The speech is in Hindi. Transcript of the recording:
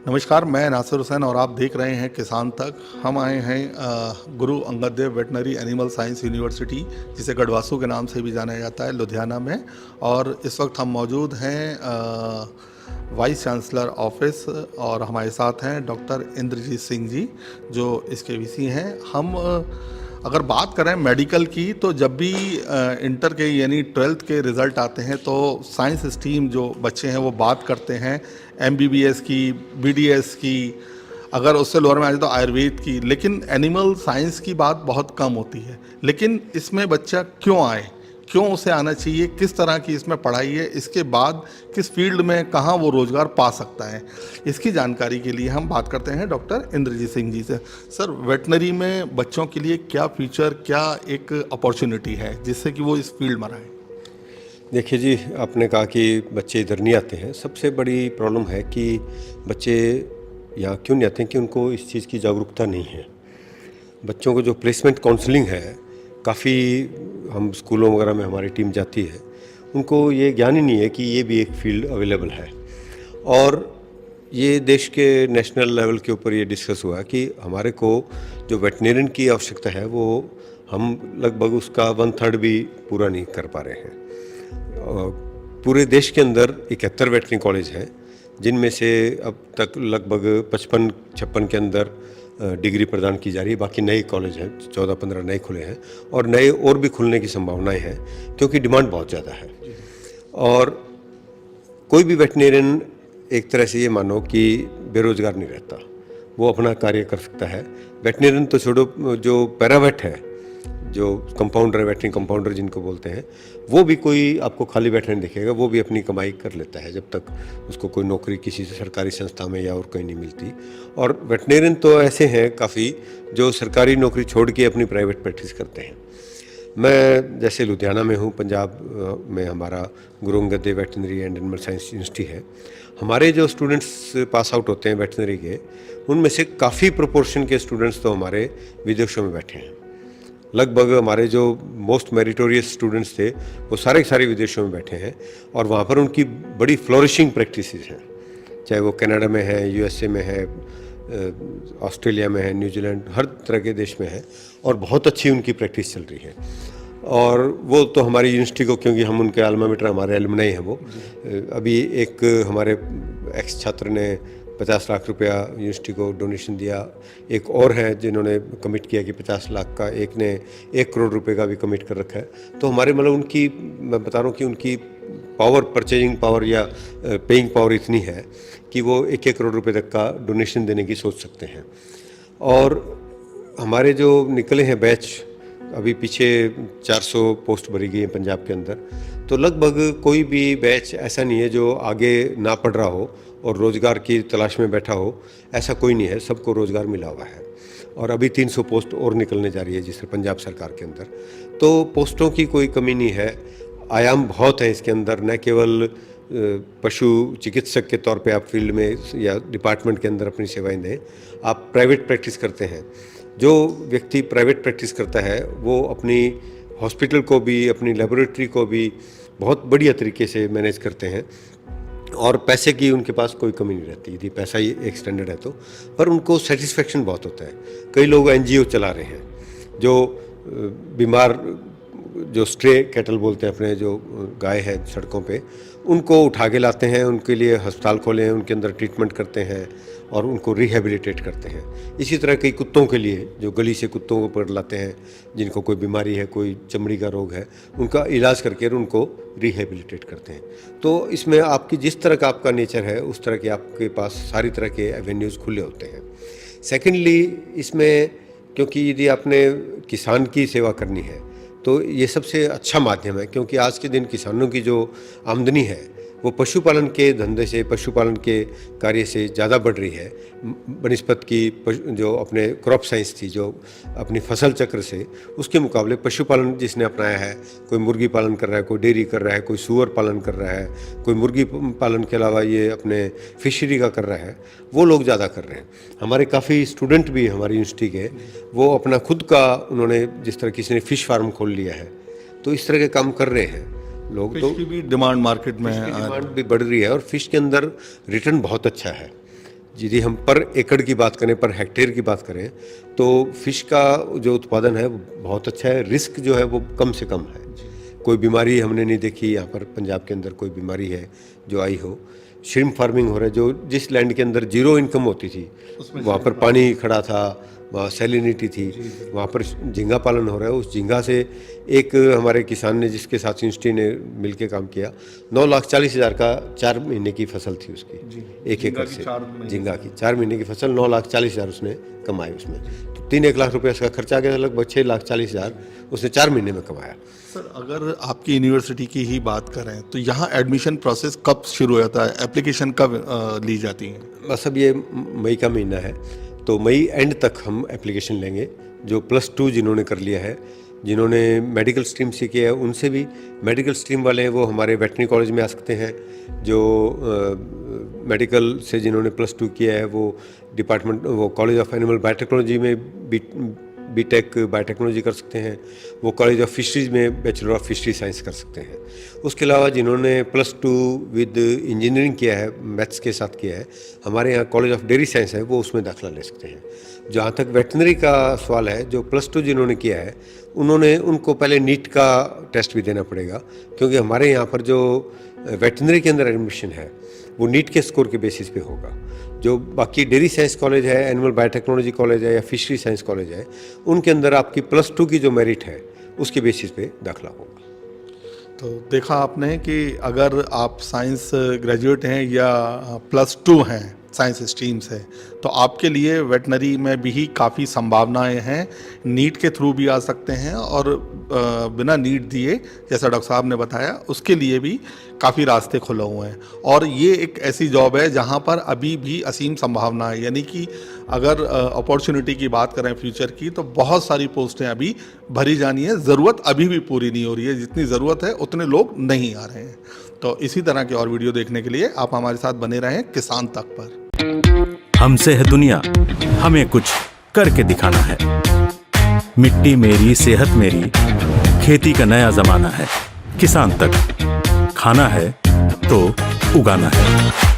नमस्कार, मैं नासिर हुसैन और आप देख रहे हैं किसान तक। हम आए हैं गुरु Angad Dev veterinary animal science university, जिसे गढ़वासू के नाम से भी जाना जाता है, लुधियाना में। और इस वक्त हम मौजूद हैं वाइस चांसलर ऑफिस, और हमारे साथ हैं डॉक्टर इंद्रजीत सिंह जी, जो इसके वीसी हैं। हम अगर बात करें मेडिकल की, तो जब भी इंटर के यानी 12th के रिज़ल्ट आते हैं तो साइंस स्ट्रीम जो बच्चे हैं वो बात करते हैं एमबीबीएस की, बीडीएस की, अगर उससे लोअर में आ जाए तो आयुर्वेद की, लेकिन एनिमल साइंस की बात बहुत कम होती है। लेकिन इसमें बच्चा क्यों आए, क्यों उसे आना चाहिए, किस तरह की इसमें पढ़ाई है, इसके बाद किस फील्ड में कहाँ वो रोज़गार पा सकता है, इसकी जानकारी के लिए हम बात करते हैं डॉक्टर इंद्रजीत सिंह जी से। सर, वेटनरी में बच्चों के लिए क्या फ्यूचर, क्या एक अपॉर्चुनिटी है जिससे कि वो इस फील्ड में रहें? देखिए जी, आपने कहा कि बच्चे इधर नहीं आते हैं। सबसे बड़ी प्रॉब्लम है कि बच्चे यहाँ क्यों नहीं आते हैं कि उनको इस चीज़ की जागरूकता नहीं है। बच्चों को जो प्लेसमेंट काउंसलिंग है, काफ़ी हम स्कूलों वगैरह में हमारी टीम जाती है, उनको ये ज्ञान ही नहीं है कि ये भी एक फील्ड अवेलेबल है। और ये देश के नेशनल लेवल के ऊपर ये डिस्कस हुआ कि हमारे को जो वेटनेरियन की आवश्यकता है वो हम लगभग उसका 1/3 भी पूरा नहीं कर पा रहे हैं। पूरे देश के अंदर 71 वेटनरी कॉलेज हैं, जिनमें से अब तक लगभग 55-56 के अंदर डिग्री प्रदान की जा रही है। बाकी नए कॉलेज हैं, 14-15 नए खुले हैं और नए और भी खुलने की संभावनाएं हैं, क्योंकि डिमांड बहुत ज़्यादा है। और कोई भी वेटनेरियन एक तरह से ये मानो कि बेरोजगार नहीं रहता, वो अपना कार्य कर सकता है। वेटनेरियन तो छोड़ो, जो पैरावेट है, जो कंपाउंडर है, वेटनरी कंपाउंडर जिनको बोलते हैं, वो भी कोई आपको खाली बैठने नहीं दिखेगा, वो भी अपनी कमाई कर लेता है जब तक उसको कोई नौकरी किसी सरकारी संस्था में या और कहीं नहीं मिलती। और वेटनेरियन तो ऐसे हैं काफ़ी जो सरकारी नौकरी छोड़ के अपनी प्राइवेट प्रैक्टिस करते हैं। मैं जैसे लुधियाना में हूँ, पंजाब में हमारा Guru Angad Dev veterinary and animal science university है। हमारे जो स्टूडेंट्स पास आउट होते हैं वेटनरी के, उनमें से काफ़ी प्रोपोर्शन के स्टूडेंट्स तो हमारे विदेशों में बैठे हैं। लगभग हमारे जो मोस्ट मेरिटोरियस स्टूडेंट्स थे वो सारे सारे विदेशों में बैठे हैं, और वहाँ पर उनकी बड़ी फ्लोरिशिंग प्रैक्टिसेस हैं, चाहे वो कनाडा में है, यूएसए में है, ऑस्ट्रेलिया में है, न्यूजीलैंड, हर तरह के देश में है, और बहुत अच्छी उनकी प्रैक्टिस चल रही है। और वो तो हमारी यूनिवर्सिटी को, क्योंकि हम उनके अल्मा मेटर, हमारे एलुमनाई हैं वो। अभी एक हमारे एक्स छात्र ने 50 लाख रुपया यूनिवर्सिटी को डोनेशन दिया। एक और है जिन्होंने कमिट किया कि 50 लाख का, एक ने 1 करोड़ रुपए का भी कमिट कर रखा है। तो हमारे मतलब उनकी, मैं बता रहा हूँ कि उनकी पावर, परचेजिंग पावर या पेइंग पावर इतनी है कि वो 1-1 करोड़ रुपए तक का डोनेशन देने की सोच सकते हैं। और हमारे जो निकले हैं बैच, अभी पीछे 400 पोस्ट भरी गई है पंजाब के अंदर, तो लगभग कोई भी बैच ऐसा नहीं है जो आगे ना पढ़ रहा हो और रोज़गार की तलाश में बैठा हो। ऐसा कोई नहीं है, सबको रोज़गार मिला हुआ है। और अभी 300 पोस्ट और निकलने जा रही है जिससे पंजाब सरकार के अंदर। तो पोस्टों की कोई कमी नहीं है, आयाम बहुत है इसके अंदर। न केवल पशु चिकित्सक के तौर पे आप फील्ड में या डिपार्टमेंट के अंदर अपनी सेवाएं दें, आप प्राइवेट प्रैक्टिस करते हैं। जो व्यक्ति प्राइवेट प्रैक्टिस करता है वो अपनी हॉस्पिटल को भी, अपनी लेबोरेटरी को भी बहुत बढ़िया तरीके से मैनेज करते हैं, और पैसे की उनके पास कोई कमी नहीं रहती। यदि पैसा ही एक स्टैंडर्ड है तो, पर उनको सेटिस्फेक्शन बहुत होता है। कई लोग एनजीओ चला रहे हैं जो बीमार, जो स्ट्रे कैटल बोलते हैं, अपने जो गाय है सड़कों पे, उनको उठा के लाते हैं, उनके लिए अस्पताल खोले हैं, उनके अंदर ट्रीटमेंट करते हैं और उनको रिहेबिलिटेट करते हैं। इसी तरह कई कुत्तों के लिए, जो गली से कुत्तों को पकड़ लाते हैं, जिनको कोई बीमारी है, कोई चमड़ी का रोग है, उनका इलाज करके उनको रिहेबिलिटेट करते हैं। तो इसमें आपकी जिस तरह का आपका नेचर है, उस तरह के आपके पास सारी तरह के एवेन्यूज़ खुले होते हैं। सेकेंडली, इसमें क्योंकि यदि आपने किसान की सेवा करनी है तो ये सबसे अच्छा माध्यम है, क्योंकि आज के दिन किसानों की जो आमदनी है वो पशुपालन के धंधे से, पशुपालन के कार्य से ज़्यादा बढ़ रही है बनिस्पत की जो अपने क्रॉप साइंस थी, जो अपनी फसल चक्र से, उसके मुकाबले पशुपालन जिसने अपनाया है, कोई मुर्गी पालन कर रहा है, कोई डेयरी कर रहा है, कोई सूअर पालन कर रहा है, कोई मुर्गी पालन के अलावा ये अपने फिशरी का कर रहा है, वो लोग ज़्यादा कर रहे हैं। हमारे काफ़ी स्टूडेंट भी हमारी यूनिवर्सिटी के, वो अपना खुद का, उन्होंने जिस तरह किसी ने फ़िश फार्म खोल लिया है, तो इस तरह के काम कर रहे हैं लोग। फिश तो की भी डिमांड मार्केट में है, डिमांड भी बढ़ रही है, और फिश के अंदर रिटर्न बहुत अच्छा है। यदि हम पर एकड़ की बात करें, पर हेक्टेयर की बात करें, तो फिश का जो उत्पादन है वो बहुत अच्छा है। रिस्क जो है वो कम से कम है। कोई बीमारी हमने नहीं देखी यहाँ पर पंजाब के अंदर कोई बीमारी है जो आई हो। श्रिम्प फार्मिंग हो रहा है, जो जिस लैंड के अंदर जीरो इनकम होती थी, वहाँ पर पानी खड़ा था, वहाँ सैलिनिटी थी, वहाँ पर झींगा पालन हो रहा है। उस झींगा से एक हमारे किसान ने, जिसके साथ यूनिवर्सिटी ने मिलके काम किया, 9,40,000 का 4 महीने की फसल थी उसकी, एक एकड़ से झींगा की 4 महीने की फसल, 9,40,000 उसने कमाए उसमें। तो 3-1 लाख रुपये उसका खर्चा आ गया, लगभग 6,40,000 उसने 4 महीने में कमाया। सर, अगर आपकी यूनिवर्सिटी की ही बात करें तो यहाँ एडमिशन प्रोसेस कब शुरू होता है, एप्लीकेशन कब ली जाती है? बस अब ये मई का महीना है, तो मई एंड तक हम एप्लीकेशन लेंगे। जो +2 जिन्होंने कर लिया है, जिन्होंने मेडिकल स्ट्रीम से किया है, उनसे भी, मेडिकल स्ट्रीम वाले हैं वो हमारे वेटरनरी कॉलेज में आ सकते हैं। जो मेडिकल से जिन्होंने +2 किया है वो डिपार्टमेंट, वो कॉलेज ऑफ एनिमल बायोटेक्नोलॉजी में बीटेक बायोटेक्नोलॉजी कर सकते हैं। वो कॉलेज ऑफ फिशरीज में बैचलर ऑफ फिशरी साइंस कर सकते हैं। उसके अलावा जिन्होंने +2 विद इंजीनियरिंग किया है, मैथ्स के साथ किया है, हमारे यहाँ कॉलेज ऑफ डेयरी साइंस है, वो उसमें दाखिला ले सकते हैं। जहाँ तक वेटनरी का सवाल है, जो +2 जिन्होंने किया है उनको पहले नीट का टेस्ट भी देना पड़ेगा, क्योंकि हमारे यहाँ पर जो वेटनरी के अंदर एडमिशन है वो नीट के स्कोर के बेसिस पे होगा। जो बाकी डेयरी साइंस कॉलेज है, एनिमल बायोटेक्नोलॉजी कॉलेज है या फिशरी साइंस कॉलेज है, उनके अंदर आपकी +2 की जो मेरिट है उसके बेसिस पे दाखिला होगा। तो देखा आपने कि अगर आप साइंस ग्रेजुएट हैं या +2 हैं, साइंस स्ट्रीम से, तो आपके लिए वेटनरी में भी काफ़ी संभावनाएं हैं। नीट के थ्रू भी आ सकते हैं और बिना नीट दिए, जैसा डॉक्टर साहब ने बताया, उसके लिए भी काफ़ी रास्ते खुले हुए हैं। और ये एक ऐसी जॉब है जहां पर अभी भी असीम संभावना है, यानी कि अगर अपॉर्चुनिटी की बात करें फ्यूचर की, तो बहुत सारी पोस्टें अभी भरी जानी है। ज़रूरत अभी भी पूरी नहीं हो रही है, जितनी ज़रूरत है उतने लोग नहीं आ रहे हैं। तो इसी तरह के और वीडियो देखने के लिए आप हमारे साथ बने रहें किसान तक पर। हमसे है दुनिया, हमें कुछ करके दिखाना है। मिट्टी मेरी, सेहत मेरी, खेती का नया जमाना है। किसान तक, खाना है तो उगाना है।